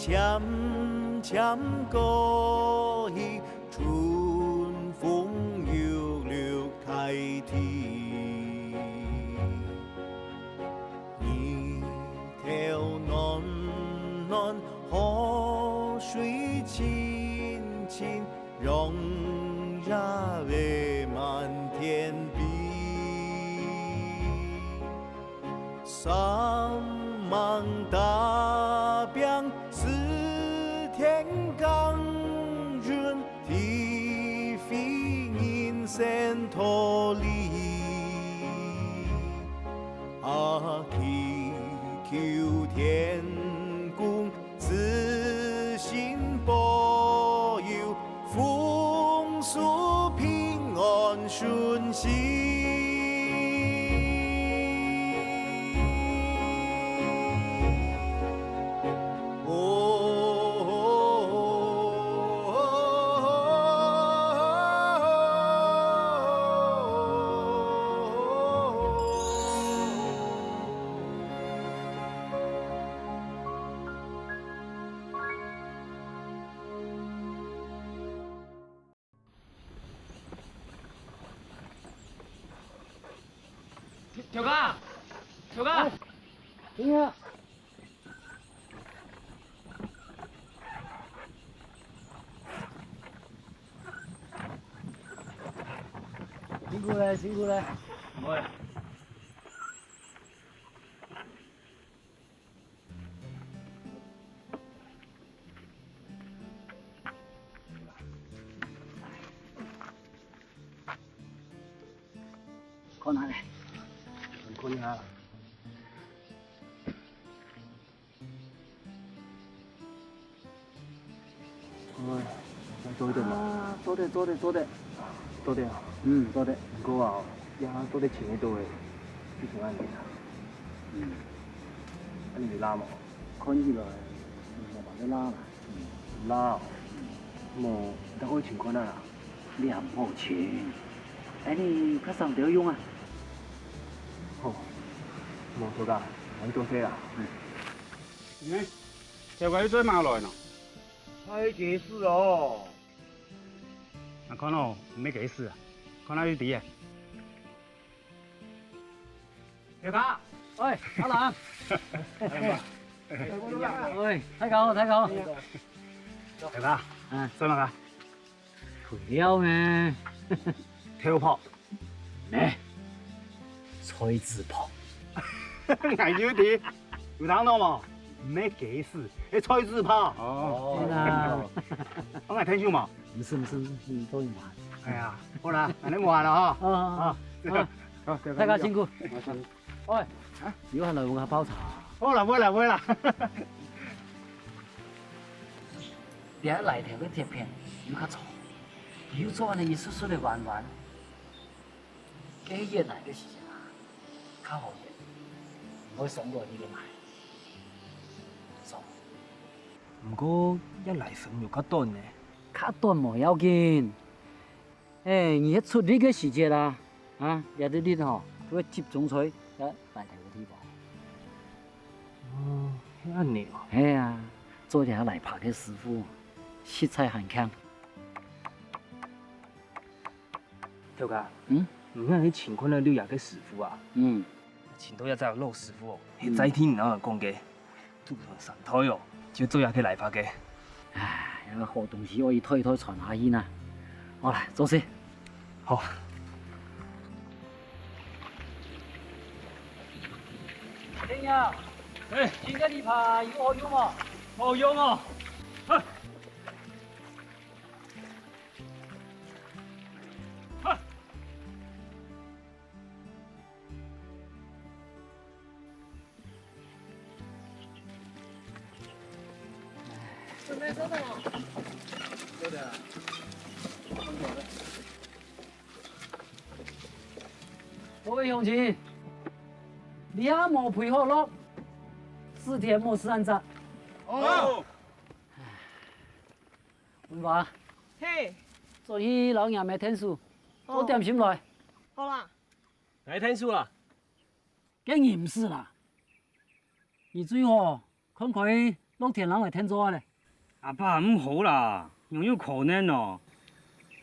渐渐过去，春风又柳开啼。泥头暖暖，河水清清，容呀未满天碧。三芒大表四天降润，地飞人生脱离。祈求天公慈心保佑，风俗平安顺心。条哥，条哥，怎么样？辛苦了，辛苦了。喂，靠哪里？看你下。哎，再做一点吧。啊，做得，做得，做得。多点啊。做得。不过啊，也多得钱多诶，最平安点啊。那你拉嘛？看起来，我把你拉了。拉，么大概情况啊？两毛钱。哎，你快上条用啊！好，么条哥，我去做些啦。条哥要做乜来呢？太解释哦。那看咯，没解释啊，看那有啲啊。条哥，喂，阿蘭，喂，睇狗，睇狗。条哥，做乜噶？陪了咩？跳炮，咩？吹紙炮。硬要啲，有聽到嘛？没解释，你吹字炮。哦。啦，我硬聽少嘛？唔是唔是，你多玩。哎呀，好啦，那你冇玩啦嗬。啊，好，大家辛苦。喂，要係嚟換下包茶。好啦，會啦，會啦。點解嚟條嘅貼片要較嘈？要做呢，一絲絲的玩玩。幾熱嚟嘅時間啊，較好熱，唔會上過呢啲買。爽。不過一嚟上又較短呢。較短冇要緊。誒，而家出呢個時節啦，啊，有啲啲嗬，都會集中吹，嚟條嘅地方。哦，遐尼哦。哎呀，做條嚟拍嘅師傅，色彩很強。條哥，嗯，唔係你請困了六日嘅師傅啊？請到一隻老師傅哦，你再聽然後講嘅，都上台哦，就做下佢嚟拍嘅。唉，有個好東西可以推傳下去呢。好嚟，做事。好。聽呀，今個禮拜有好用嗎？好用哦。准备收的吗？收的。各位鄉親，你阿冇配合咯，4天冇食晏晝。哦。文華，嘿，昨天老爺未聽書，多點心來。好啦，嚟聽書啦。梗然唔是啦，你最好看佢老天人会天做咧。阿爸唔好啦，ยัง有可能哦。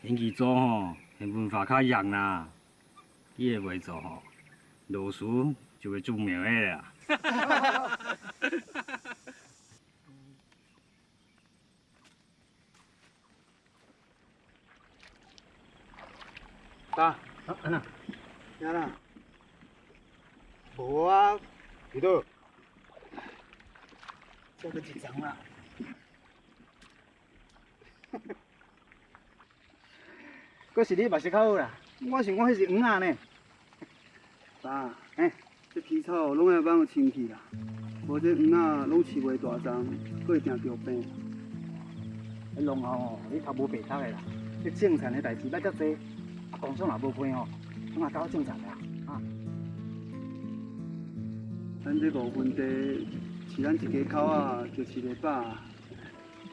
天气做吼，系文化较弱啦，伊会袂做吼，老师就会著名的啦。爸，安娜，呀啦，无啊，伫倒？这个一张啦。阁是你目色较好啦，我想讲迄是黄啊呢。爸，这皮草拢会放有清气啦，无这黄啊拢饲袂大张，佫会定着病。迄龙后吼，你头无白读的啦，这种田的代志捌遮济，啊，工厂也无批吼，拢也搞种田啦，啊。咱这5分地是咱一家口啊，就饲袂饱。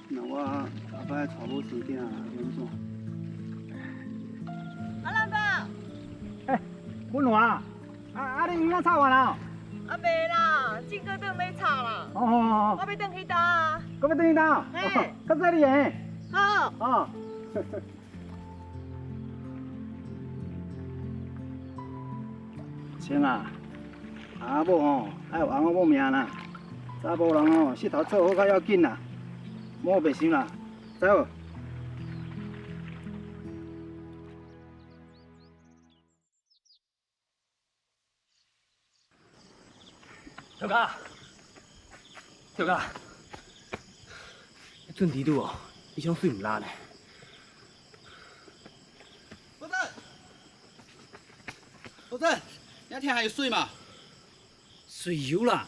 那我后摆带某生囝安怎？阿兰爸，阮话，你黄啊炒完啦？阿袂啦，进哥顿要炒啦。哦，我要转去倒啊。搁要等伊到？嘿，较早你诶。好。哦。青啊，阿某吼爱有翁仔某命啦，查甫人吼舌头做好较要紧啦，莫白想啦，知无？跳哥，跳哥，准地拄哦，伊种水唔拉呢。老郑，你听还有水嘛？水有啦，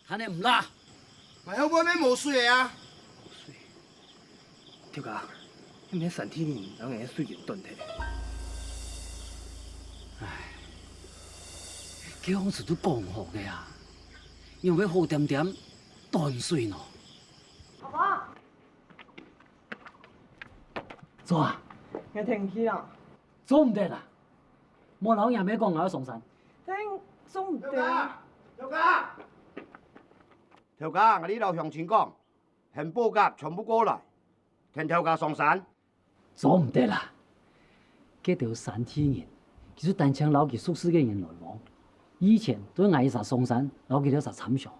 他那唔拉。买好买免无水的啊！跳哥，你免3天呢，人个水就断体。叫我是都讲好的啊，因为好点点断水喏。阿爸，走啊，我天气啦，走唔得啦。莫老爷要讲我要上山。等总唔得。条家，条家，我哩老乡亲讲，现报价全部过来，听条家上山。走唔得啦，这条3天人，其实单枪老去宿舍嘅人来往，以前都挨杀上山，老去了杀惨上。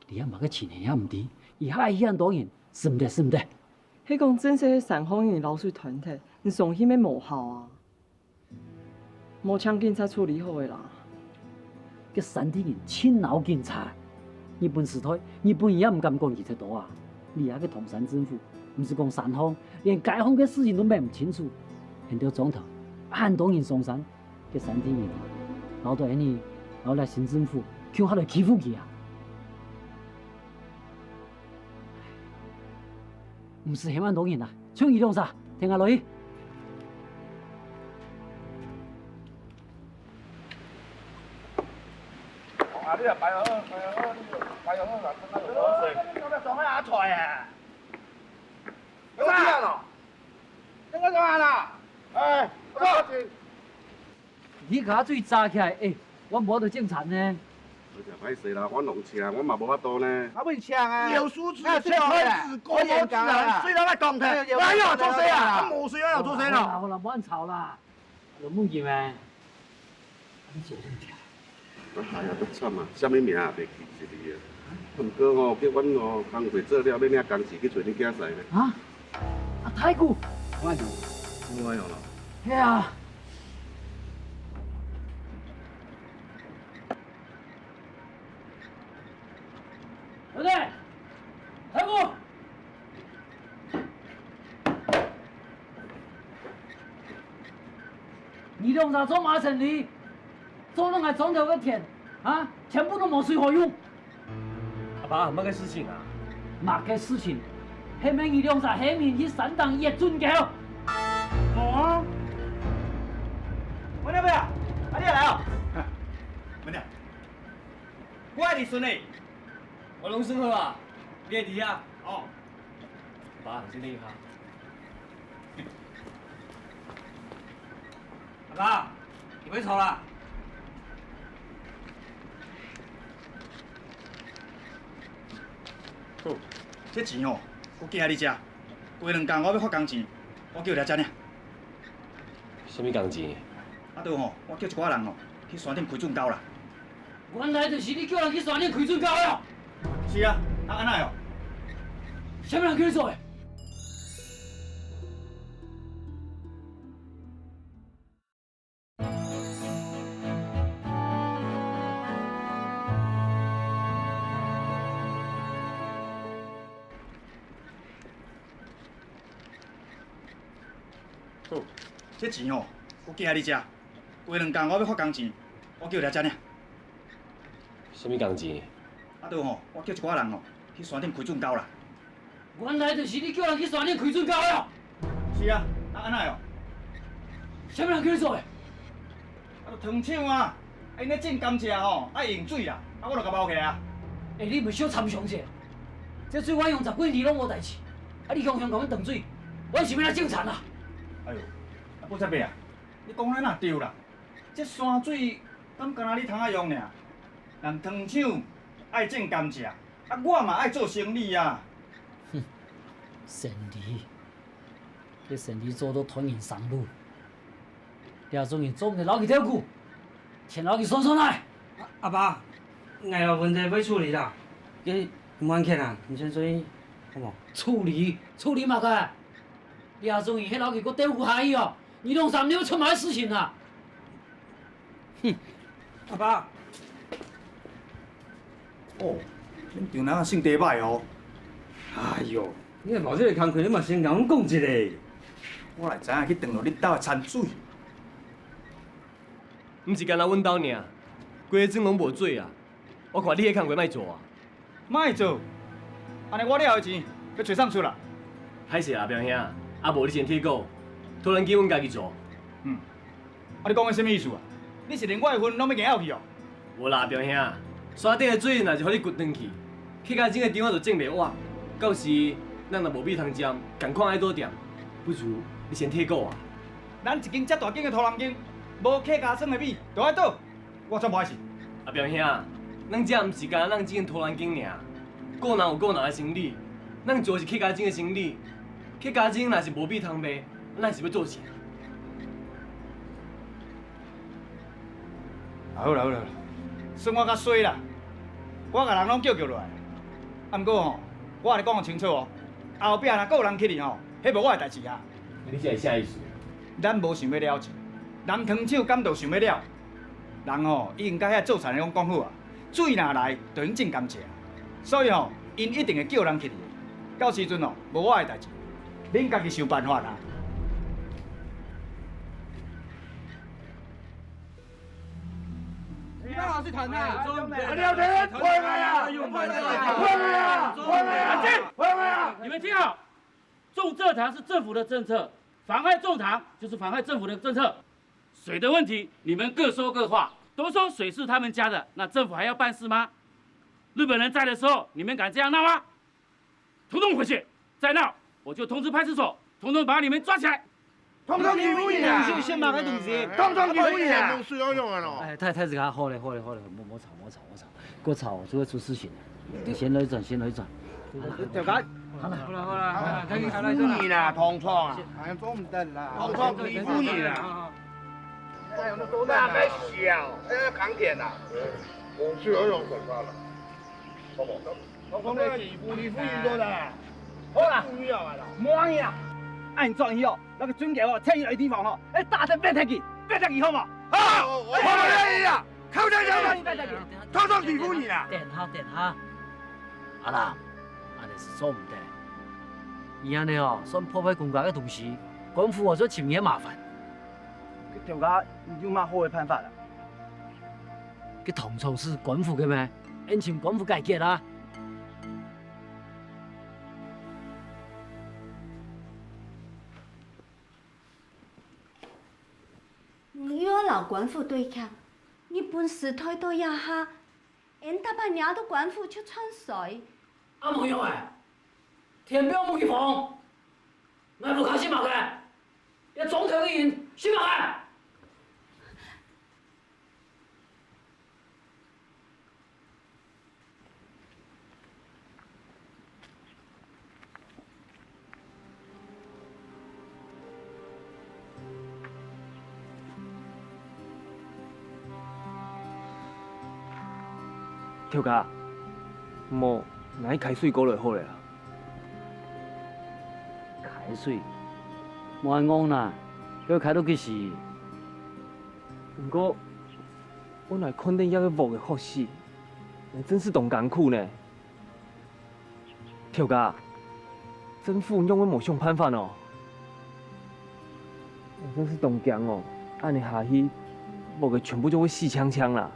你也嘛个前年也唔知，以后遐很多人，是唔得是唔得。迄讲真是山峰人流水团体，你上迄咩无效啊？无请警察处理好的啦。这3天人亲老警察，日本时代，日本人也唔敢讲伊出多啊。你那个同山政府，唔是讲山方，连街坊嘅事情都问唔清楚。现在总头很多人上山，这3天人闹到安尼，后来新政府却还来欺负佢啊！唔是1万多人啊，抢伊两啥？听下落去。啊！你啊摆好，啦，真係攞水。今日上海阿菜啊！有乜嘢咯？應該上啦。哎，多錢？你甲水炸起来，我无得种田呢。我就歹势啦，我农车我嘛无法度呢。我唔搶啊！有素質，那最開始過年㗎，雖然我講聽，我要做誰啊？我冇水，我要做誰咯？好啦，冇人吵啦，有冇見咩？你做咩聽？我哎呀，都慘啊！啥物名也袂記是你啊。毋過吼，叫阮吼工课做了，你领工钱去找你囝婿咧。啊？啊，太古，我用，我用咯。系啊。对不对？太古。你用啥做马城里？做弄个种条个田啊，全部都没水可用。阿爸，乜嘅事情啊？乜嘅事情？下面二兩啥？下面去山當一尊教。哦。文亮妹啊，你也来哦。文亮，我爱你孙嘞。我龙生好啊，你弟啊？哦。爸，很厉害。阿爸，你别吵了。好，这钱吼，我寄下你遮。过2工我要发工钱，我叫你遮尔。什么工钱？啊，倒吼，我叫一寡人吼去山顶开准高啦。原来就是你叫人去山顶开准高的。是啊，啊安那哦？什么人叫你做的？好，这钱吼，我寄下你遮。过2工我要发工钱，我叫你遮尔。什么工钱？啊，倒吼，我叫一寡人吼去山顶开准高啦。原来就是你叫人去山顶开准高的。是啊，啊安那哦？什么人叫你做的？啊，就烫手啊！啊，因咧种甘蔗吼，爱用水啦，啊，我就甲包起来啊。你唔小参详者，这水我用10几年拢无代志，啊你雄雄甲阮断水，我是要来种田啊！哎呦，啊，宝泽伯啊，你讲安那对啦？这山水敢干那你通啊用尔？人烫手爱种甘蔗，啊，我嘛爱做生意啊。生意，这生意做到团圆上路，廖总员做唔得老去跳股，请老去算算来。阿爸，我有问题要处理啦，你唔安客啊，你先注意，好无？处理嘛个，廖总员迄老去搁调股下去哦，你弄啥你要出马的事情啊？阿爸，哦，恁丈人性地歹哦。哎呦，你若无这个工课，你嘛先甲阮讲一下。我来知影去断落恁兜的田水。毋是干那阮兜尔，规个庄拢无水啊！我看你迄工课莫做啊！莫做，安尼我了的钱要找啥出啦？歹势啊，表兄，啊无你先铁股，突然间阮家己做。啊，你讲的什么意思啊？你是连我的份拢要硬去哦？无啦，表兄，山顶的水若是互你掘断去，客家种的场仔就种袂活，到时咱若无米通占，共款爱倒店，不如你先铁股啊！咱一间遮大间的土人间，无客家耍的米，就爱倒，我怎不爱信？啊，表兄，咱遮毋是干咱只间土人间尔，个人有个人的生理，咱做的是客家种的生理，客家种若是无米通卖，咱是要做啥？好啦，算我较衰啦，我甲人拢叫落来。啊，毋过吼，我甲你讲个清楚哦，后壁若还有人去哩吼，迄无我的代志啊。你这是啥意思？咱无想要了钱，人烫手敢就想要了。人吼，已经甲遐做田的拢讲好啊，水若来就用种甘蔗，所以吼，因一定会叫人去哩。到时阵吼，无我的代志，恁家己想办法啦。你老是谈呐？你要听，回来呀！回来呀！回来呀！安静！回来呀！你们听好，种蔗糖是政府的政策，妨害种糖就是妨害政府的政策。水的问题，你们各说各话，都说水是他们家的，那政府还要办事吗？日本人在的时候，你们敢这样闹吗？统统回去！再闹，我就通知派出所，统统把你们抓起来。通通欺负你啊！先骂个东西，通通欺负你啊！水要用的咯。哎，太子，好嘞，莫吵，给我吵就会出事情的。先来一转。就讲，好了，赶紧下来欺负你啦，同窗啊！哎，做唔得啦，同窗欺负你啦。那个小，扛点呐。我去游泳滚发了。同窗在欺负你，多的。好啦，满呀！按状以后，那个准给我天一来地方吼，大声别踢去好嘛？好，我愿意啊！靠这条路，通通欺负你啦！点哈，阿郎，安尼是做唔得。伊安尼哦，算破坏公家的东西，官府我就请也麻烦。这条家有嘛好的办法啦？这同处是官府的咩？应请官府解决啦。你与我老官府对抗，你本事推倒一下，俺大半年都官府出穿水。啊，冇用诶，天表冇去碰，我不开心嘛个，要总统的人去嘛个。跳脚，莫哪去开水沟就好了啦。开水，莫安讲啦，叫开落去死。不过，我来看见遐个木的护士，那真是动艰苦呢。跳脚，政府用我某种办法哦，真是动强哦，按你下去，木个全部就会死呛呛啦。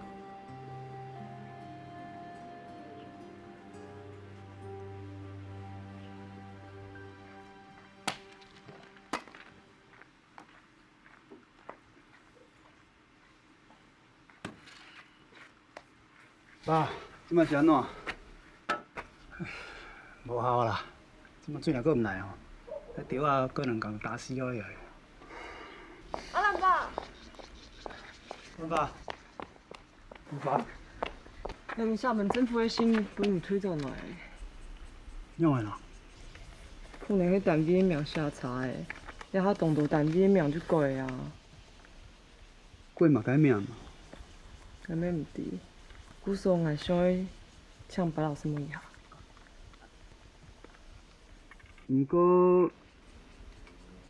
爸，即摆是安怎？无效啦，即摆水若搁毋来吼，迄稻仔搁两共打死我去。阿兰爸，爸，爸，那厦门政府的信帮你推转来，用的啦。可能迄单位的名写差的，了遐动作单位的名就过啊。过嘛改名嘛。改名毋对，古时候我想要请白老师问一下。毋过，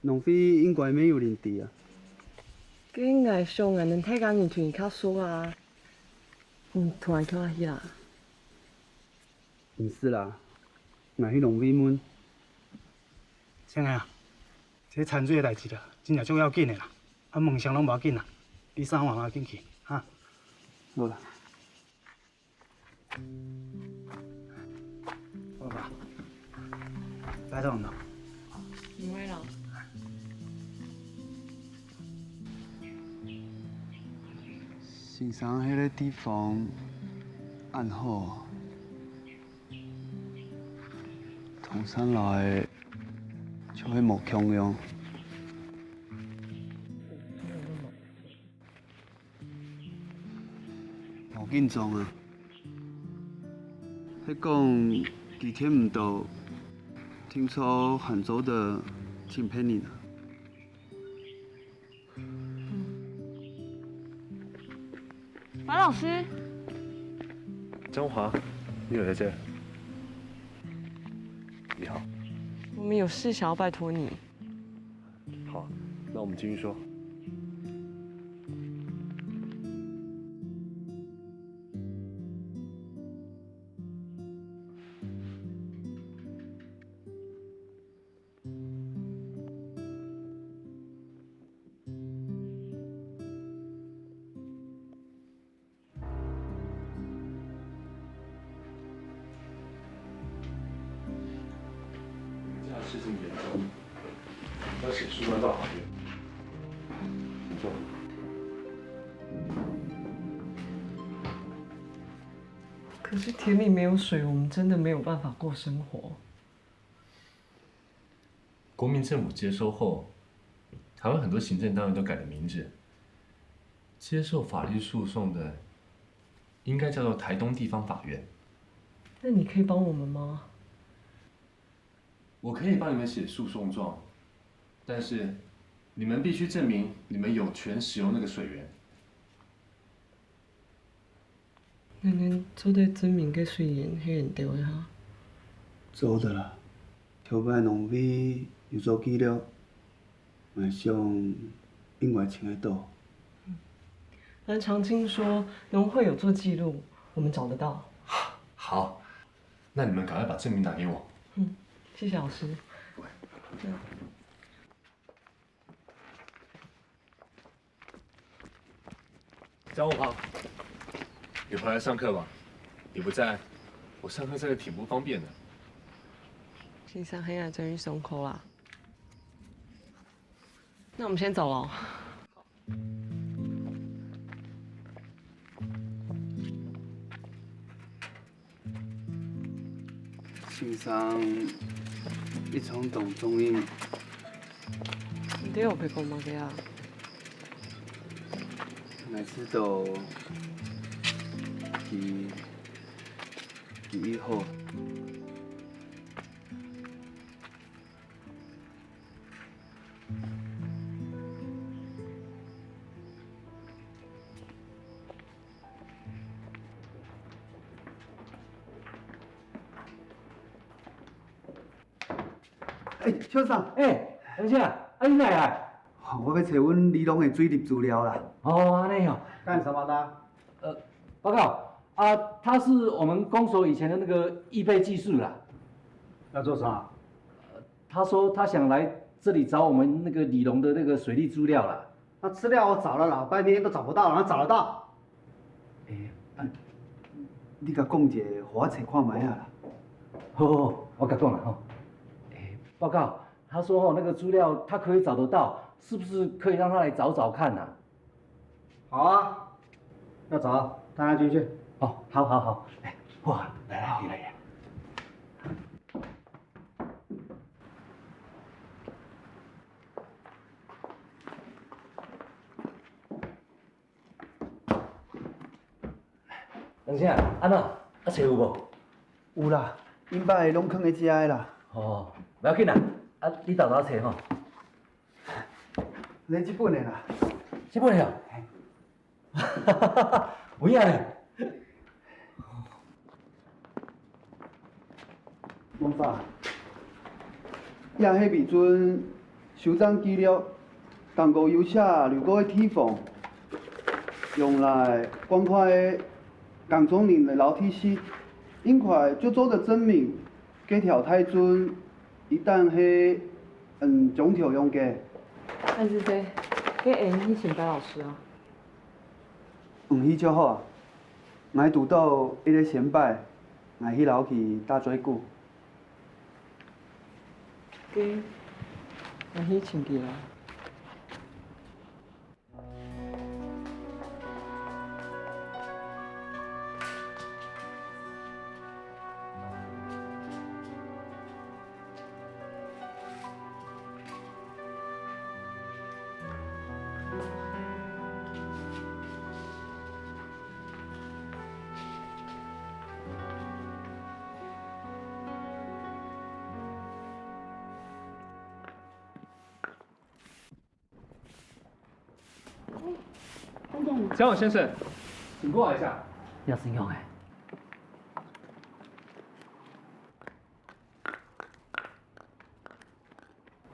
农费应该免有认知啊。应该上个能太讲年团较少啊。突然叫我去啦。毋是啦，若迄农费们，先啊，这掺水的代志啦，真正足要紧的啦。啊，梦想拢无要紧啦，你三晚要紧去，哈。好啦。好吧，来到哪？唔会啦。欣赏迄个地方暗好，通山来像迄木腔样，无紧张啊。迄讲几天唔到，听说杭州的挺骗你的。白老师，张华，你有在这？你好。我们有事想要拜托你。好，那我们继续说。事情严重，要写书要到法院。请坐。可是田里没有水，我们真的没有办法过生活。国民政府接收后，台湾很多行政单位都改了名字，接受法律诉讼的应该叫做台东地方法院。那你可以帮我们吗？我可以帮你们写诉讼状，但是你们必须证明你们有权使用那个水源。那恁做在证明个水源迄人对的哈？做的啦，调摆农委有做记录，卖上应该请得到。蓝长青说农会有做记录，我们找得到。好，那你们赶快把证明拿给我。谢谢老师。张武豪，你回来上课吧？你不在，我上课真的挺不方便的。先生黑暗终于松口啦。那我们先走喽。欣赏一冲动中音，你有陪讲吗？个啊？乃知道其以后。小三，等一下，你哪来？我要找阮李龙的水利资料啦。哦，安尼哦。干什么的？报告啊，他是我们公所以前的那个预备技术啦。要做啥？他说他想来这里找我们那个李龙的那个水利资料啦。那资料我找了老半天都找不到，哪找得到？你甲讲者，互我找看卖啊啦。好，我甲讲啦吼。报告，他说那个资料他可以找得到，是不是可以让他来找找看呐？好啊，要找带他进去。哦，好，哇，来，你来呀。等一下，安怎找有无？有啦，因爸的拢囥在遮的啦。哦，不要紧啦，你豆豆找吼。你这本的啦。这本的哦。有影咧。王爸，也迄时阵收藏资料，同过油车流过的铁缝，用来观看的港中岭的楼梯溪，因块足组的证明，几条太准，一旦迄总条用过。但是这，给下去请白老师啊。迄就好啊，我拄到迄个先摆，我迄楼去打水久。给，下去请记啦。小勇先生，请过来一下。要是用哎。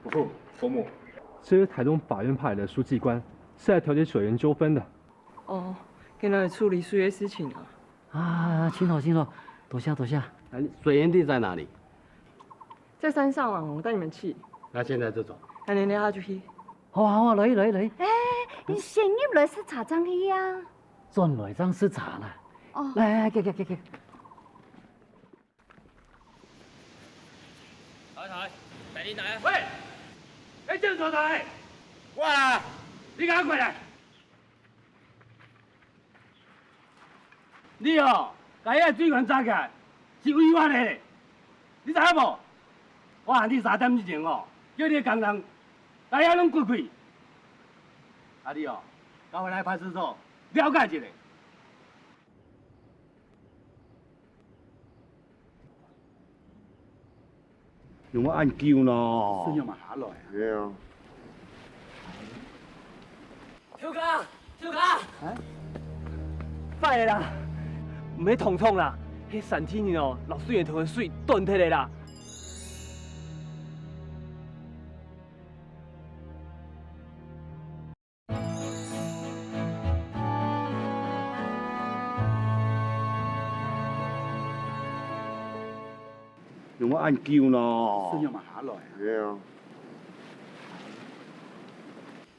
伯父、伯母，这是台东法院派来的书记官，是来调解水源纠纷的。哦，跟他处理水的事情啊。啊，请坐，多谢。水源地在哪里？在山上啊，我带你们去。那现在就走。那你下就去。好啊，来。你先入来是茶庄去啊？转来张吃茶啦。哦。来，给。台，带你来。喂，正坐台。我啦，你赶快过来。你哦，把迄个水源炸起来，是违法的，你知影无？我喊你3点之前哦，叫你的工人把遐拢滚开。啊你哦，赶快来派出所了解一下。用我按救咯。孙要嘛下来。对啊。跳卡。快啦！唔免痛痛啦，迄3天呢哦，老水源头的水断铁的啦。用我按救咯。孙要嘛下来。对啊。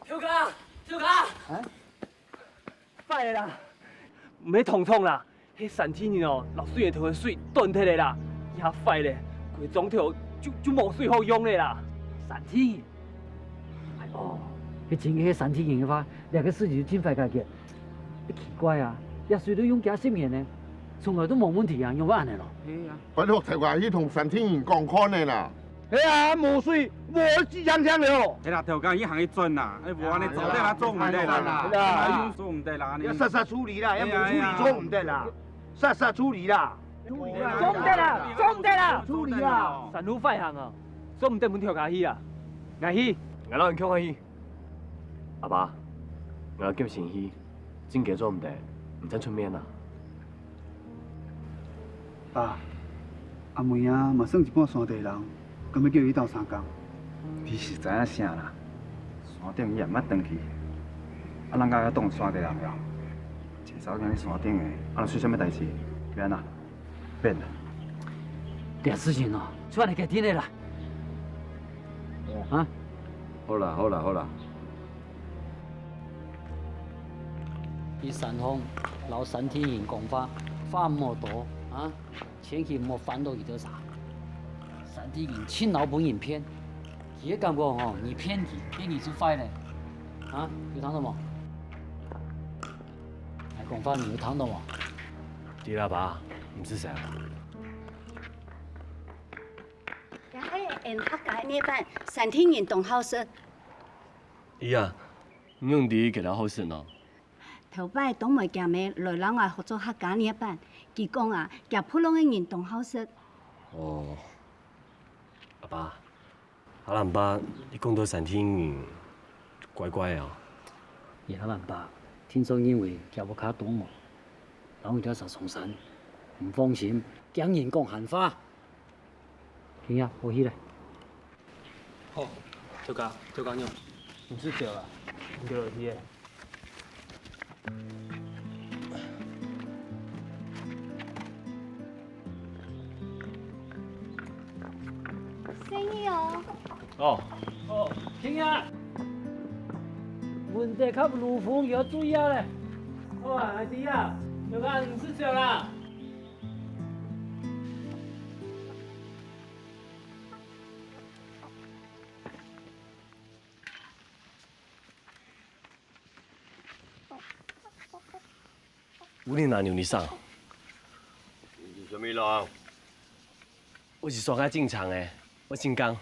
跳卡。快啦！唔免痛痛啦，迄3天呢哦，老水源头的水断铁的啦，遐快咧，规总条就无水好用的啦。3天。哎哦，迄真迄3天用法，2个事情就真快解决。奇怪啊，也水都用假10年呢，从来都冇问题啊，用安尼咯。係啊。不過台灣去同3天人講看的啦。哎呀，冇水，冇几香香了。哎啦，条件伊行去转啦，哎，无安尼做得啦，做唔得啦，做唔得啦，要实实处理啦，要冇处理做唔得啦，实实处理啦。做唔得啦，处理啦。山路快行啊，做唔得muốn跳下去啊，下去，我老人強下去。阿爸，我急先去，真假做唔得，唔使出面啦。爸，阿妹啊，嘛算一半山地人，咁要叫伊斗3工，你是知影啥啦？山顶伊也毋捌转去，啊，人家遐挡山地人了，一走向去山顶的，啊，若出啥物代志，变啊？变啦！这事情哦，算你给定的啦。啊？好啦好啦好啦，以山峰老山天人讲法，话莫多啊，千祈莫烦到伊得啥。山天人亲老本影片，伊个感觉吼，你骗你，给你是坏嘞，啊，有听到冇？来讲法你有听到冇？对啦爸，唔是啥。也系按客家那班山天人同好说，伊啊，唔用伫给他好势喏。头摆东梅家妹来人外合作客家那班，伊讲啊，夹普通的人同好说。哦，阿爸，阿兰爸，你讲到山天人，乖乖哦。伊阿兰爸，听说因为夹不卡东毛，然后就上松山，唔放心，讲人讲闲话。听呀，我去嘞。好，头家娘，唔是对啦，唔对落去的。生意哦。哦。哦，听呀。问题较如风要注意啊嘞。好啊，阿弟啊，头家唔是对啦。有你哪牛你上？你是什么人？我是上海正常的，我姓江。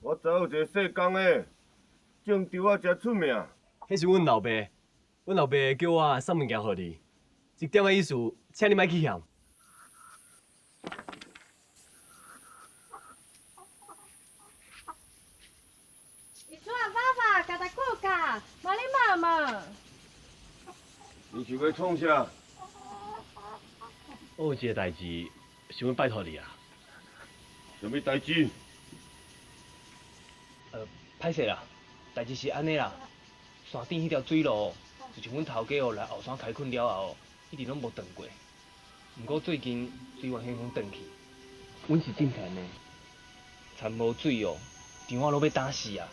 我知有一个姓江的，郑州啊真出名。迄是阮老爸，阮老爸叫我送物件互你，一点仔意思，请你莫去嫌。你做爸爸，甲他顾家，妈你妈妈。你是要创啥？我有一个代志，想要拜托你啊。什么代志？歹势啦，代志是安尼啦，山顶迄条水路，自从阮头家来后山开垦了后，一直拢无断过。毋过最近水源现风断去，阮是种田的，田无水哦，田我拢要打死啊！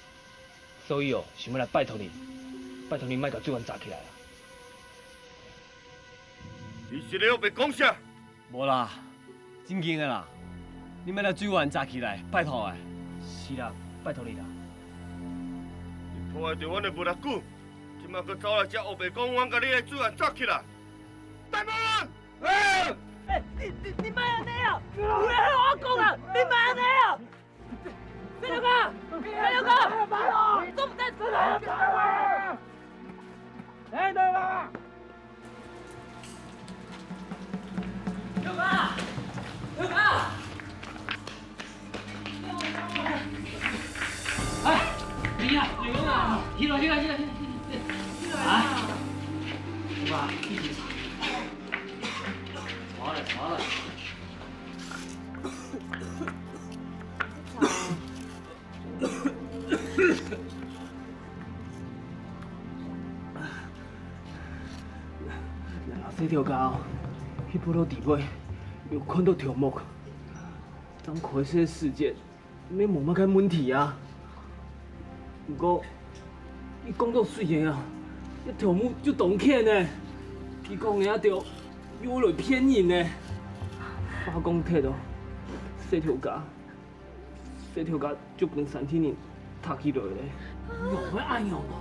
所以哦，想要来拜托你，拜托你莫甲水源炸起来啊！你是咧要讲啥？无啦，正经的啦，你莫来水源炸起来，拜托诶。是啦，拜托你啦。你破坏着阮的物件久，即马佮走来遮黑白讲，阮甲你的水源炸起来。大门！你莫安尼啊！有人和我讲啊，你莫安尼啊！三六哥，做唔得，来来啦！六哥，哎，你呀，起来！啊！六哥，一起查。好了。这条街，迄波路底尾有看到条目，当开始的事件，免无乜个问题啊。不过，伊讲到水个啊，迄条目就动欠呢，伊讲个着有来骗人呢。法公铁哦，这条街就跟山天人读起来咧。有咩安用哦？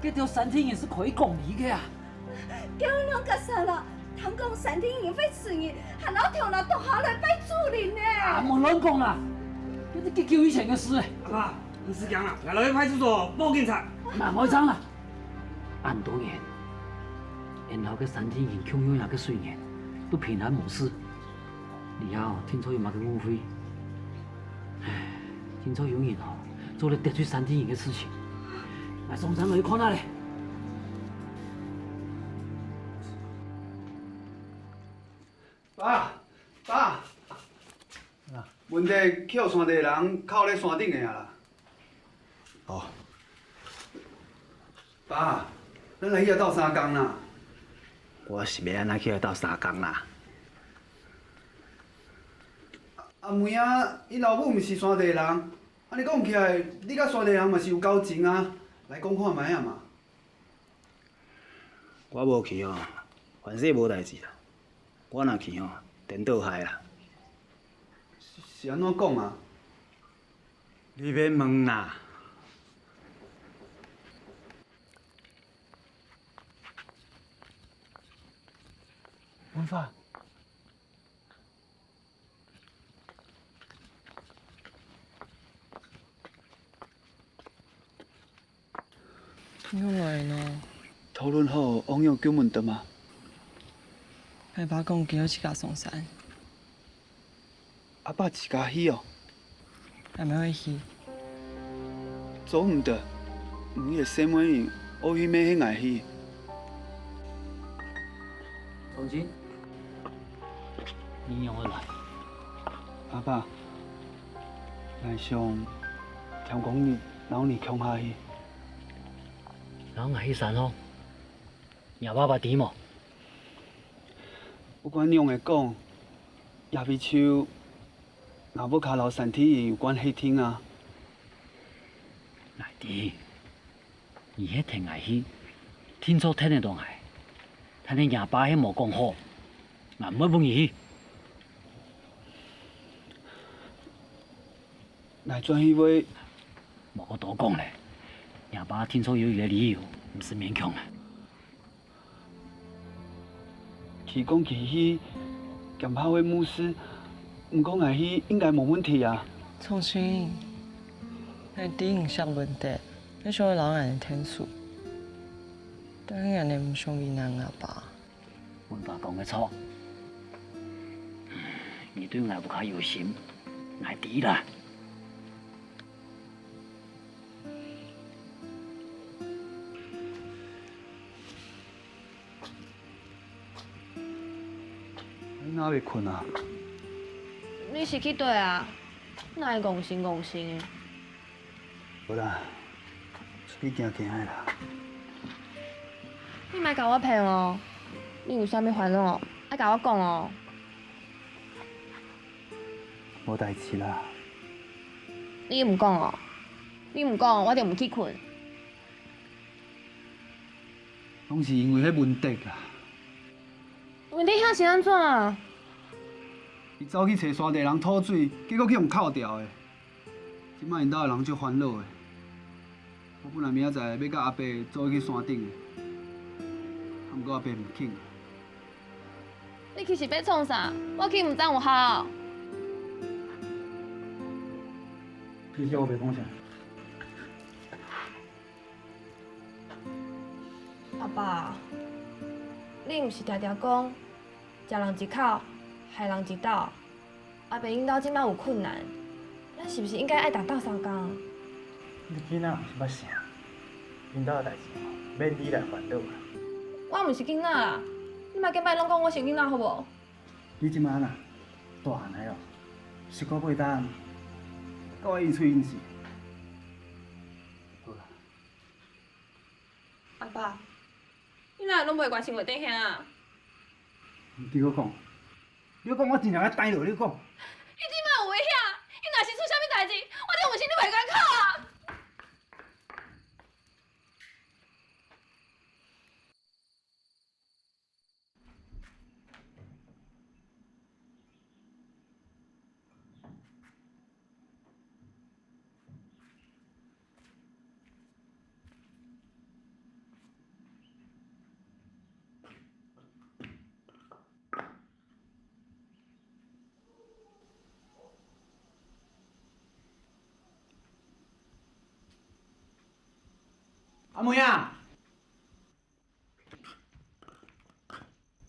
这条山天也是可以讲理的啊。叫我两个说了，听讲山天人会死人，还老条那都下来拜主人呢。啊，莫乱讲啦，这是几久以前的事。阿爸，你是讲啦，来落去派出所报警察。慢慢讲啦。按多年，然后个山天人抢用那个水源，都平安无事。你啊，听说有那个误会，唉，听说有人哦做了得罪山天人的事情，来送上来看下嘞。爸，袂问题去互山地人靠咧山顶的啊啦。哦。爸，咱来遐斗3工啦。我是要安怎去斗3工啦？阿妹啊，伊老母毋是山地人，安尼讲起来，你甲山地人嘛是有交情啊，来讲看卖啊嘛。我无去吼，凡事无代志啦。我若去吼，颠倒害啦。是安怎讲啊？你免问啦。文发，你好来呢？讨论好，网友叫问的吗？阿爸讲叫我去甲松山，阿爸自家去哦。还没会去。做唔得，你个什么人，我去咩去爱去？从今，你让我来。阿爸，来上听讲你老你穷下去。然后去山哦，nhà爸爸點冇？不管用的讲，叶美秋，若要卡老身体有关系听啊。爱弟，你迄挺爱去，听说听得懂爱，但你nhà爸迄冇讲好，俺唔问伊去。来转去买。冇我多讲咧，nhà爸听说有伊个理由，唔是勉强啊。去讲去去，剑炮的牧师，唔讲爱去应该冇问题啊。重新，那第影响问题，你想老人的天数，当然你唔想为难阿爸。文爸讲的错，你对我不较有心，爱弟啦。你哪会困啊？你是去对啊？哪会戆心戆心的？无啦，出去行行的啦。你莫甲我骗哦！你有啥物烦恼，爱甲我讲哦。无代志啦。你唔讲哦，你唔讲，我就唔去困。拢是因为迄文迪啦。问题遐是安怎啊？伊走去找山地人讨水，结果去互扣掉的。即摆因兜的人足烦恼的。我本来明仔载要甲阿伯走去山顶的，毋过阿伯唔肯。你去是要创啥？我去唔知有效。其实我袂讲啥。阿爸，你毋是常常讲，食人一口，害人一斗。阿伯因兜即摆有困难，咱是毋是应该爱打斗相共？你囡仔有是捌啥？因兜的代志免你来烦恼啦。我毋是囡仔啦，你莫计摆拢讲我是囡仔好无？你即摆啦，大汉个哦，是个袂当，甲我应喙应舌。好啦。阿爸，你哪会拢袂关心袂顶兄啊？你搁讲，你讲我真正爱呆落，你讲。你即摆有危险，伊若是出啥物代志，我这有心你袂敢靠啊！阿妹啊！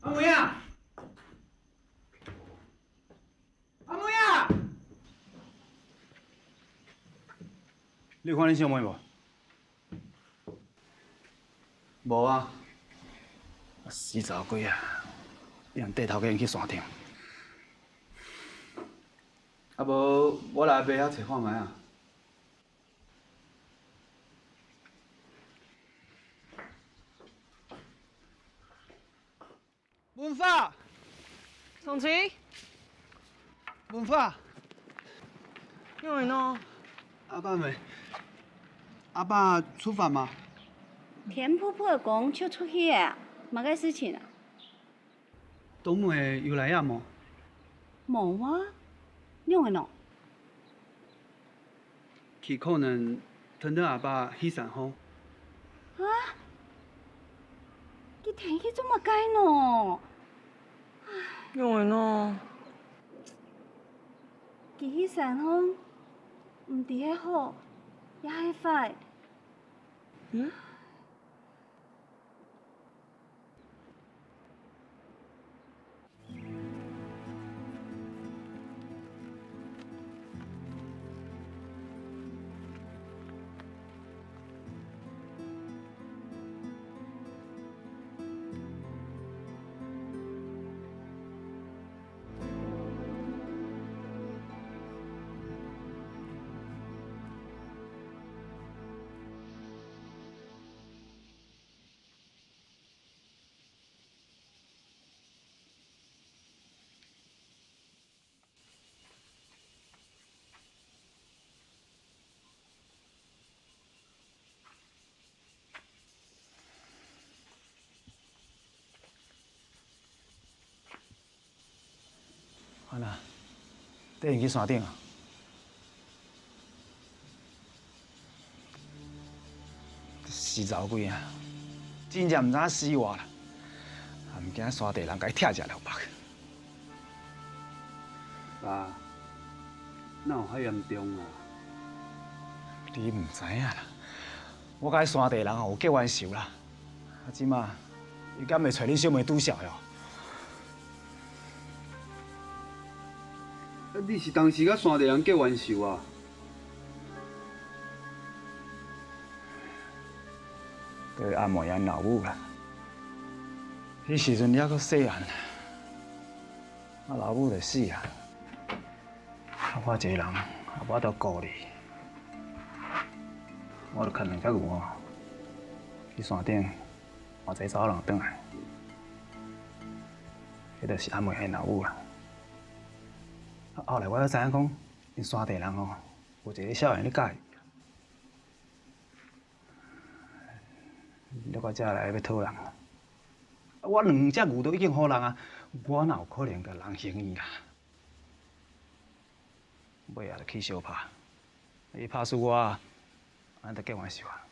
阿妹啊！阿妹啊！你有看恁小妹无？无啊。死查鬼啊！让带头家去山顶。啊无我来买遐找看卖啊。文发，宋琪，文发，因为呢，阿爸没？阿爸出发吗？田婆婆讲就出去啊，嘛个事情啊？东妹又来呀么？无啊，哪会喏？去可能等到阿爸去散风。啊？你天气这么改喏？因为呢，佢去散风，唔伫遐好，也迄歹。嗯？好啦，带伊去山顶啊。死查某鬼啊！真正唔知死活啦，也唔惊山地人甲伊拆食了腹。爸，哪有遐严重啊？你唔知影啦，我甲山地人有结冤仇啦。啊，即马伊敢会找你小妹拄潲哟？啊，你是当时甲山地人结冤仇啊？对阿妹因老母啦，迄时阵还阁细汉，我老母就死啊，我一个人也无得顾你，我就牵两只牛哦，去山顶换一查某人转来，迄就是阿妹因老母啦。后来我才知影讲，因山地人哦，有一个少年咧教伊。你到这来要讨人，我两只牛都已经互人啊，我哪有可能甲人行义啦？尾仔就去相拍，伊拍死我，安就结冤仇啊！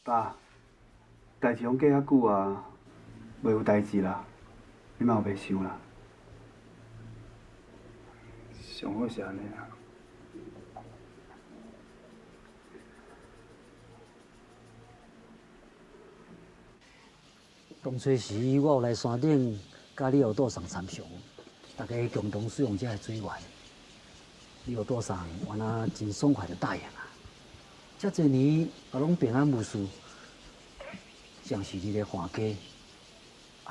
爸，代志拢过遐久啊，袂有代志啦，你嘛袂想啦。上好是安尼啊。当初时我有来山顶，甲你后岛上参详，大家共同使用这个水源。你后岛上原来真爽快就答应啊！遮侪年也拢平安无事，像是你咧换家，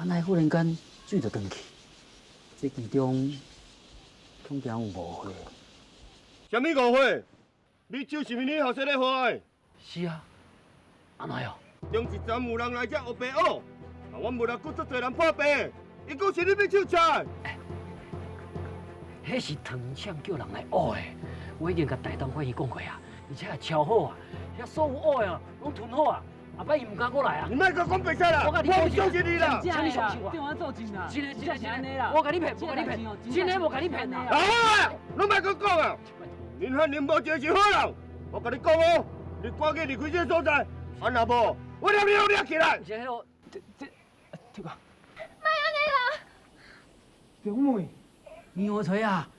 奈忽然间水就断去，这其中恐惊有误会。什么误会？你就是你后生咧花的？是啊，安奈哦？中一站有人来遮学白学，我无来搁足侪人破病，伊讲是你要手菜。迄是唐抢叫人来学的，我已经甲大东法院讲过啊，而且也敲好啊，遐所有学的拢囤好啊，后摆伊唔敢过来啊。你莫搁讲白菜啦，我唔相信你啦。请你相信我。电话做真啦，真的安尼啦。我甲你骗，我甲你骗，真的无甲你骗啦。啊！你莫搁讲啊！恁汉恁无一个是好人，我甲你讲哦，你赶紧离开这个所在，安若无，我让你拢抓起来。这个，这个，莫安尼啦！表妹，你我吹啊！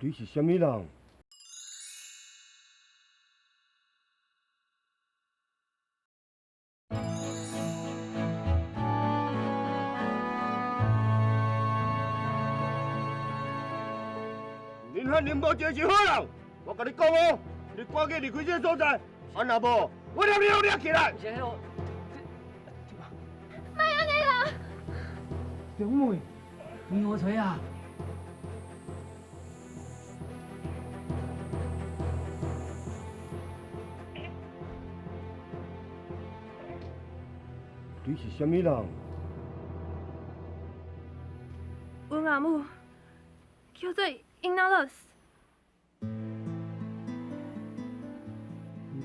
你是什么人？汉人无真是好人，我甲你讲哦，你赶紧离开这个所在，啊若无，我了你掠起来。卖安尼啦！表妹，你何在啊？你是什么人？阮阿母叫做英娜乐斯。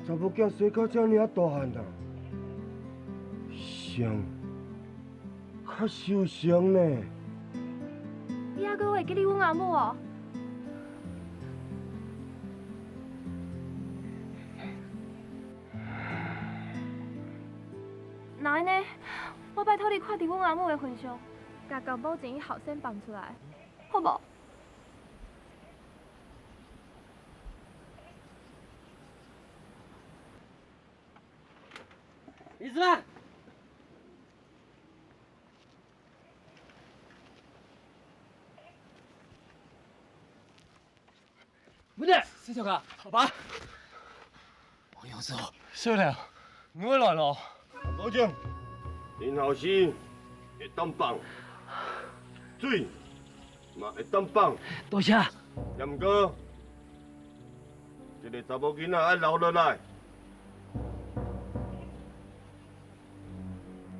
查某囝生到这尔大汉啊，伤，较受伤呢。你还阁会记得阮阿母哦？那安尼，我拜托你快伫阮阿母的份上，甲交保证伊后生放出来，好无？李子曼，不对，四条哥，好吧。我有事哦。小条，我会来咯。保证，林后生会当放，水嘛会当放。多谢。也毋过，这个查某囡仔爱留落来。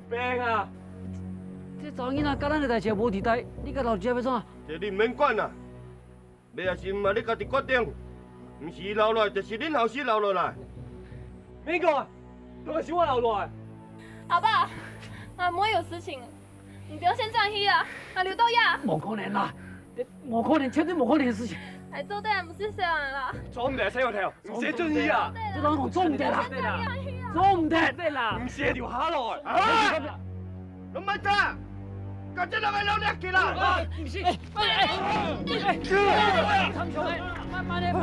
病啊！这查某囡仔甲咱的代志无伫代，你甲老姐要怎？这你唔免管啦，要也是嘛你家己决定，唔是伊留落来，就是恁后生留落来。免管，都是我留落来。阿爸，阿妹有事情，你不要先站起啊！啊，刘道亚。冇可能啦，冇可能，绝对冇可能的事情。来做对唔是这样啦。做唔得，洗我条，唔写准义啊！这老公做唔得啦，做唔得啦，唔写条下落。拢咪走，甲这两个老掠起来！唔是，他们兄弟，慢点，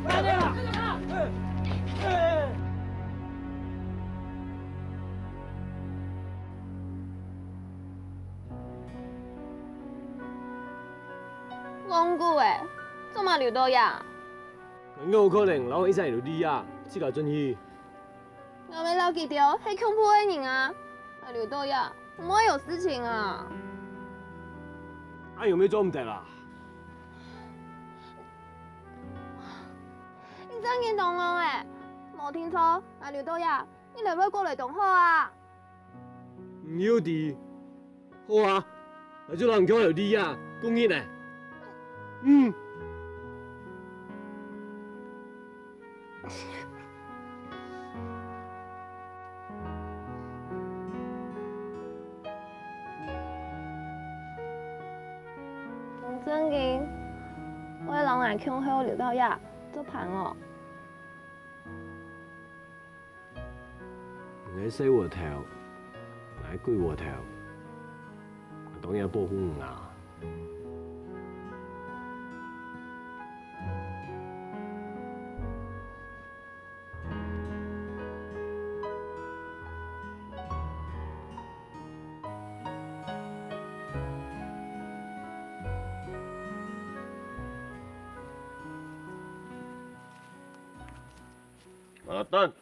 慢点啦！讲句诶，做嘛刘道亚？应该有可能，老一直就你啊，只个准许。我要留记条，迄恐怖的人啊！啊，刘道亚，我们有事情啊！啊，有没有做唔得啦？你真严重哦诶，冇听错，啊刘道亚，你来不过来同好啊？唔要伫，好啊，那就人叫有你啊，公益呢？嗯。真嘅，我老眼腔喺我刘道亚做盘哦。你洗我头，来跪我头，当然保护我啊。啊，等。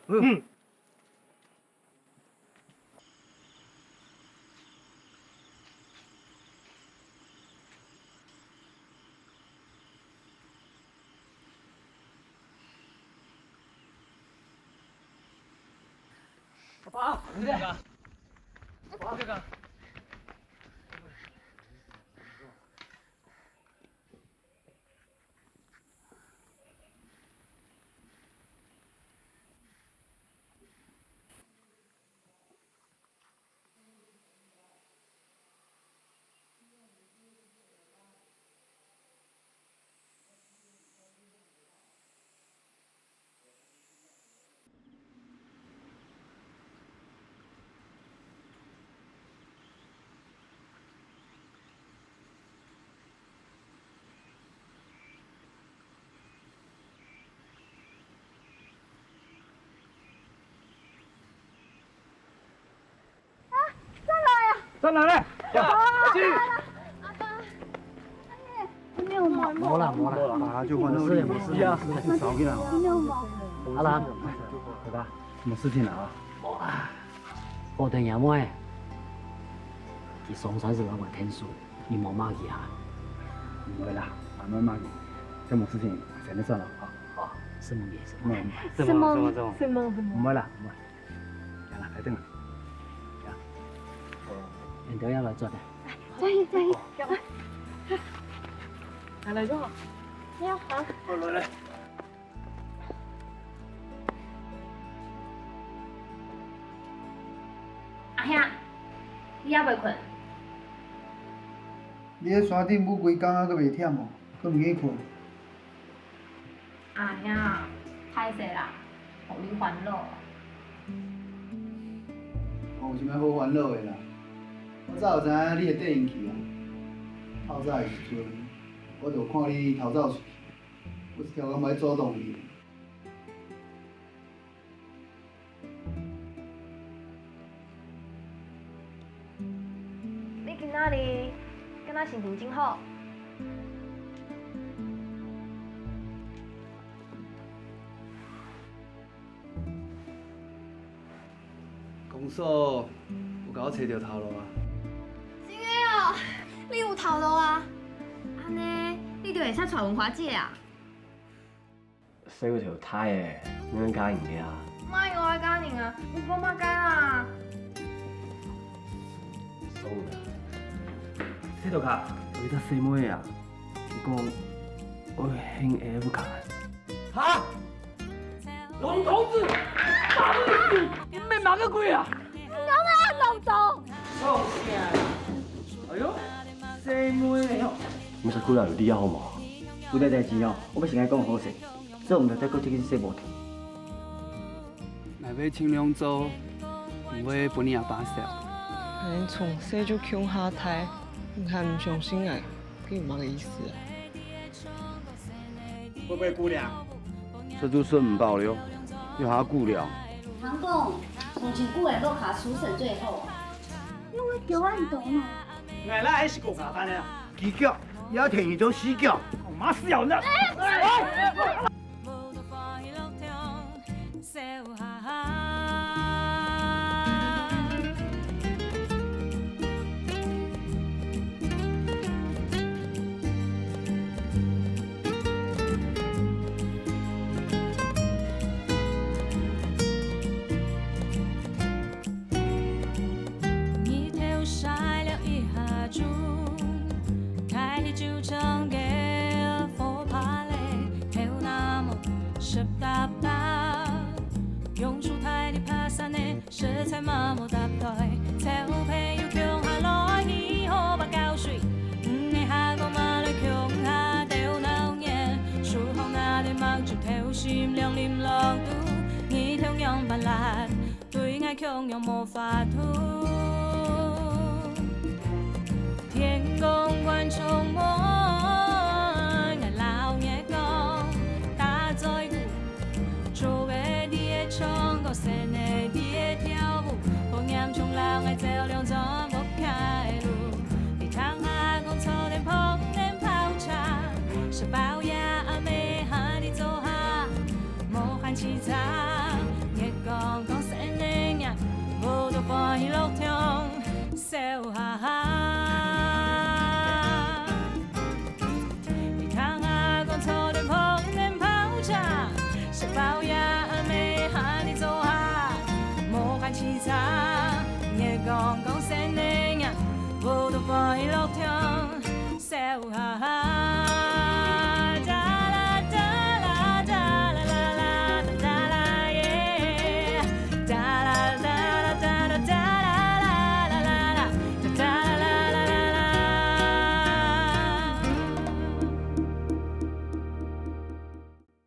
爸，你这个，爸这个。在哪里？阿爸，你有冇啦冇啦，啊，就换到你，没事啊，少给了。好啦，对吧？没事情了啊。冇啦，我等下妹，佢上山是让我天数，你冇骂佢啊？不会啦，慢慢给，这没事情，现在算了啊。哦，什么意思？什么？什么？不会啦，不会。行了，来等了。你都要来做的。在意，来做。要好。来。阿兄，你还未困？你喺山顶舞规工啊，阁袂忝哦，阁唔愿困。阿兄，歹势啦，互你烦恼。我有啥物好烦恼的啦？我早就知影你会缀因去啊。透早的时阵，我就看你逃走出去，我一条讲要主动你。你今仔日敢若心情真好？公所有甲我找着头路啊！真的哦，你有头路啊？安尼，你就会使带文华姐啊？洗嗰條胎誒，點樣解唔嘅啊？莫我愛家人啊，你講乜解啊？鬆㗎。這條卡為得細妹啊，不過我興 F 卡。哈！龍同志，大律師，你咩馬個鬼啊？講咩龍總？放下！哎呦，細妹哦！唔使鼓勵啲啊，好唔好？有啲代志哦，我要先來講好勢，做唔得再擱這個說無聽。若要盡量做，唔會本你阿爸笑。你從細就強下胎，你還唔相信愛，佢冇個意思啊。會不會姑娘？這就算唔保留，要下顧了。唐公，從前久的落卡書審最後，因為叫我唔懂嘛。原來是個假扮的，雞腳也聽你做死腳，我媽死人啦！食材嘛無搭台，菜有配有強下來，以後把膠水，你下個馬來強下掉鬧嘢，樹後那啲麥就跳心涼淋落肚，你同樣扮爛，對愛強又無法度，天公觀眾摸，愛老嘢講，打在鼓，做嘅啲唱個聲嘅啲。洋葱浪愛照亮怎不開路，你唱下講錯點碰點泡茶，是包呀美哈你做下，無限其他，也講講聲聲呀，無多歡喜樂聽，笑哈哈。你唱下講錯點碰點泡茶，是包呀美哈你做下，無限其他。講講聲聲呀，我都歡喜樂聽，笑哈哈。